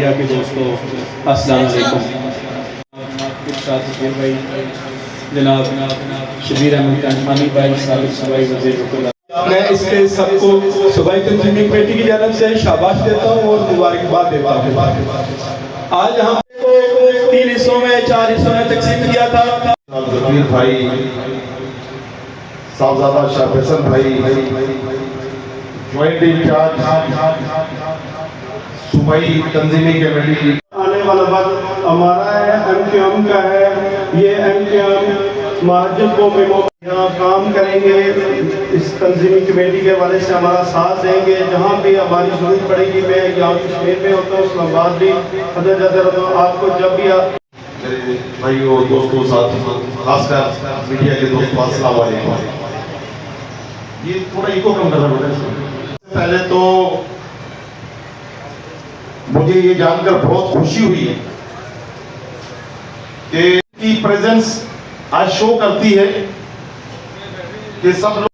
Media के दोस्तों, अस्सलाम वालेकुम। भाई जनाब शबीर अहमद कानफानी भाई, साबिक सूबाई वज़ीर, मैं इसके सबको सूबाई तंजीमी कमेटी की जानब से शाबाश देता हूँ और मुबारकबाद देता हूँ। आज हम 3 हिस्सों में 4 हिस्सों में तकसीम किया था। जमीर भाई, साहबजादा शाह फैसल भाई, ज्वाइंट इंचार्ज सूबाई तंजीमी कमेटी। आने वाला वक्त हमारा है, MQM का है। ये MQM महाजन को यहाँ काम करेंगे, इस तंजीमी कमेटी के हवाले से हमारा साथ देंगे। जहाँ भी हमारी जरूरत पड़ेगी, मैं यहाँ कश्मीर में होता हूँ, इस्लामाबाद भी अंदर जाते रहता हूँ। आपको जब भी आप भाइयों, दोस्तों, साथियों, खासकर मीडिया के दोस्तों, अस्सलाम वालेकुम। ये थोड़ा इको कम करना पड़ेगा। पहले तो मुझे ये जानकर बहुत खुशी हुई है कि प्रेजेंस आज शो करती है कि सब लोग